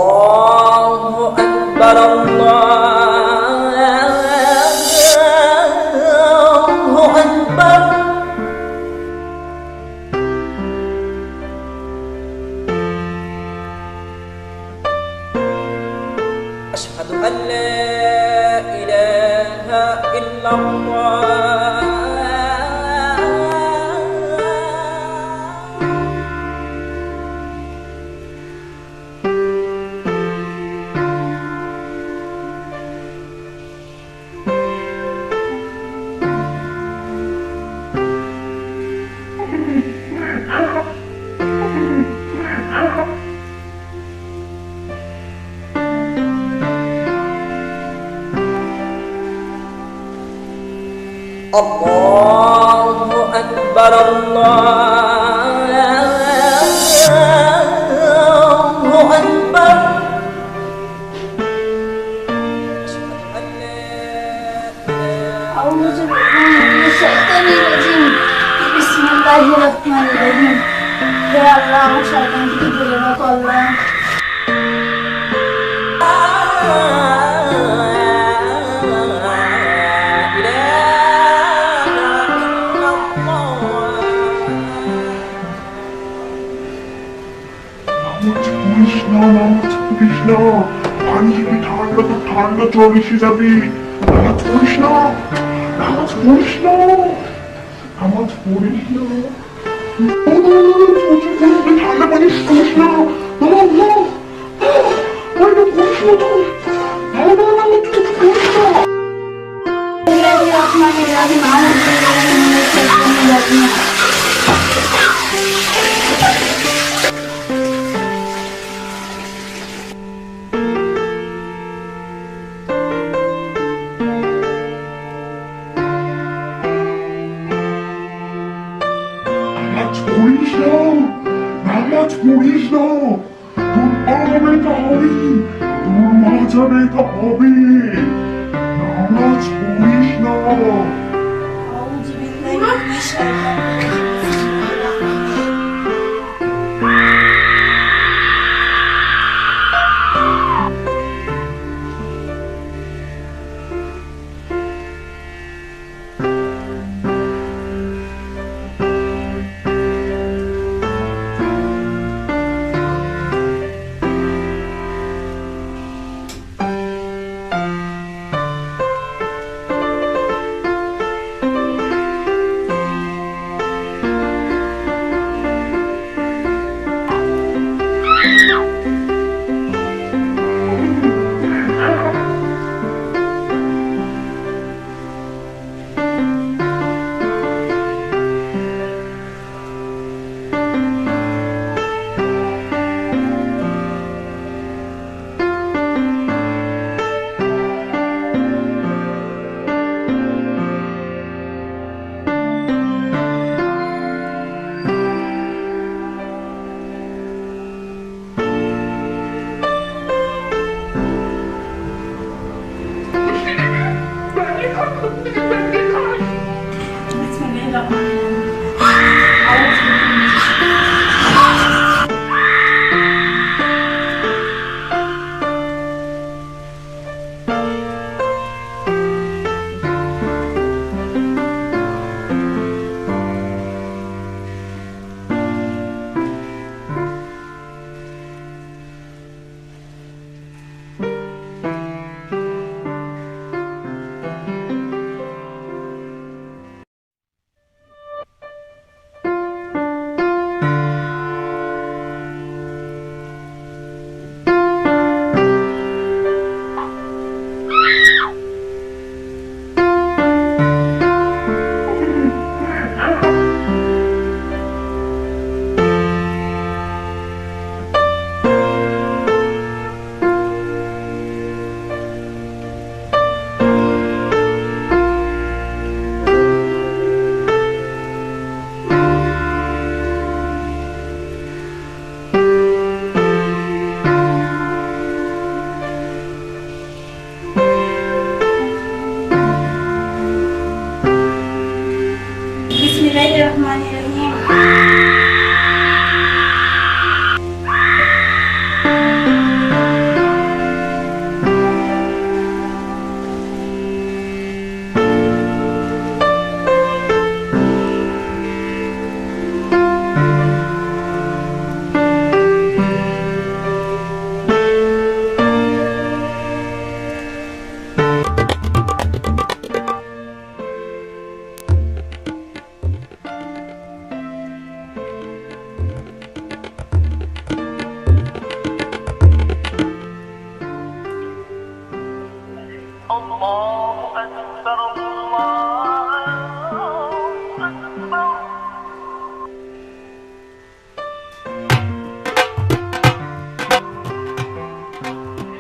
Allahu Akbar, Allahu Akbar. Ashhadu an la ilaha illallah. Allahu Akbar, Allahu Akbar. A'udzu billahi minasyaitonir rajim. Bismillahirrahmanirrahim. Ya Allah, আমার শয়তান থেকে দূরে রাখো আল্লাহ। নামাজ পড়িস না, পানি খেয়ে ঠান্ডা তো ঠান্ডা জ্বর এসে যাবে। নামাজ পড়িস না, নামাজ পড়িস না, নামাজ পড়িস না, ঠান্ডা পানি পড়িস না, পড়িস না নামাজ পড়িস না, তোর হবে তা হবে, তোর মাঝাবে তা হবে, নামাজ পড়িস না। আউযু বিল্লাহি মিনাশ শাইতানির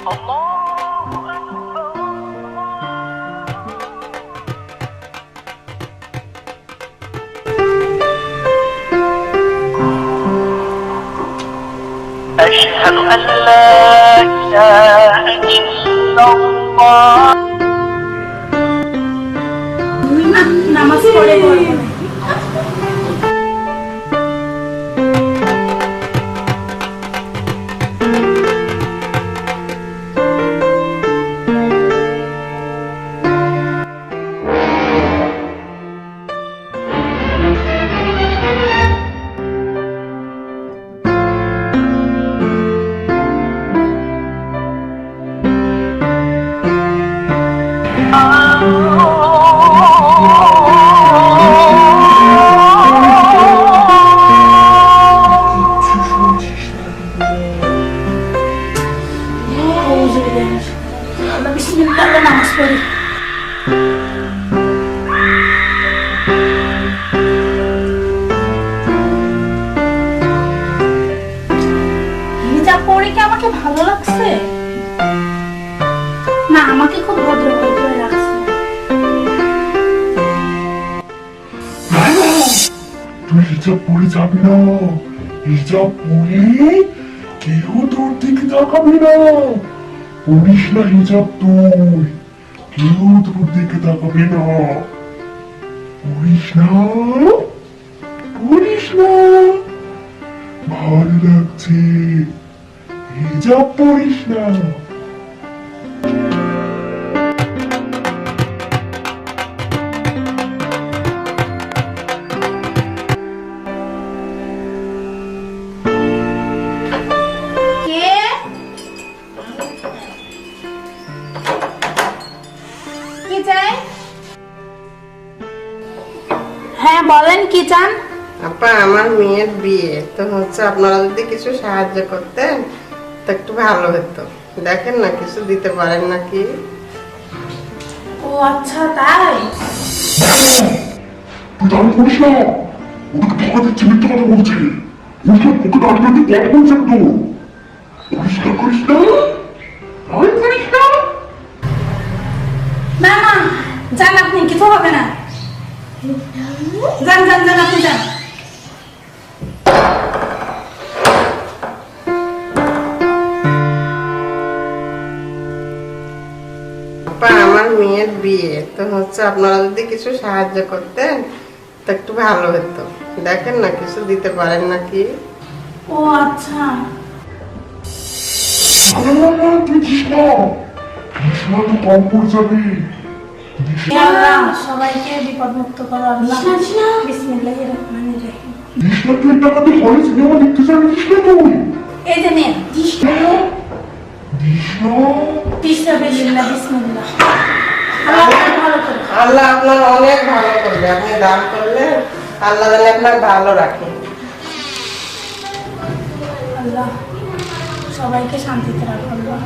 أشهد أن لا إله إلا الله নামাজ পড়ে বলবো না। আল্লাহ বিসমিল্লাহ বলে নামাজ পড়ি। হিজাব পরে কি আমাকে ভালো লাগছে? না, আমাকে খুব ভদ্র ভদ্র লাগছে। তুই হিজাব পরে যাবি না। হিজাব পরে কেউ তোর দিকে তাকাবি না। পড়িস না হিজাব তুই, কেউ তোর দিকে তাকাবি না। পড়িস না, পড়িস না। ভালো লাগছে, হিজাব পড়িস না। কে? কি চাই? হ্যাঁ বলেন, কি চান? আপা, আমার মেয়ের বিয়ে তো হচ্ছে, আপনারা যদি কিছু সাহায্য করতেন তো একটু ভালো হতো। দেখেন না, কিছু দিতে পারেন নাকি? ও আচ্ছা, তাই? তুই দাঁড়িয়ে পড়িস না, ওদেরকে ধোকা দিচ্ছে, মিথ্যে কথা বলছে। ওকে দাঁড়িয়ে তুই কথা বলছেন তো। পরিষ্কার করিস না, দাঁড়িয়ে পড়িস না। না না, যান আপনি, কিছু হবে না। যান যান যান, আপনি যান। আপা, আমার মেয়ের বিয়ে তো হচ্ছে, আপনারা যদি কিছু সাহায্য করতেন তো একটু ভালো হতো। দেখেন না, কিছু দিতে পারেন নাকি? ও আচ্ছা। তুই দিস না, দিস না, তুই কম পড়ে যাবি। হে আল্লাহ, সবাইকে বিপদ মুক্ত করো আল্লাহ। বিসমিল্লাহির রহমানির রহিম। দিস না, তুই টাকা তুই হলে সিনেমা দেখতে যাবি। দিস না তুই, এই যে নেন। দিস না, দিস না। বিসমিল্লাহ বিসমিল্লাহ। আল্লাহ আপনাকে ভালো করো। আল্লাহ আপনার অনেক ভালো করবে। আপনি দান করলে আল্লাহ জানে আপনার ভালো রাখে। আল্লাহ সবাইকে শান্তিতে রাখো আল্লাহ।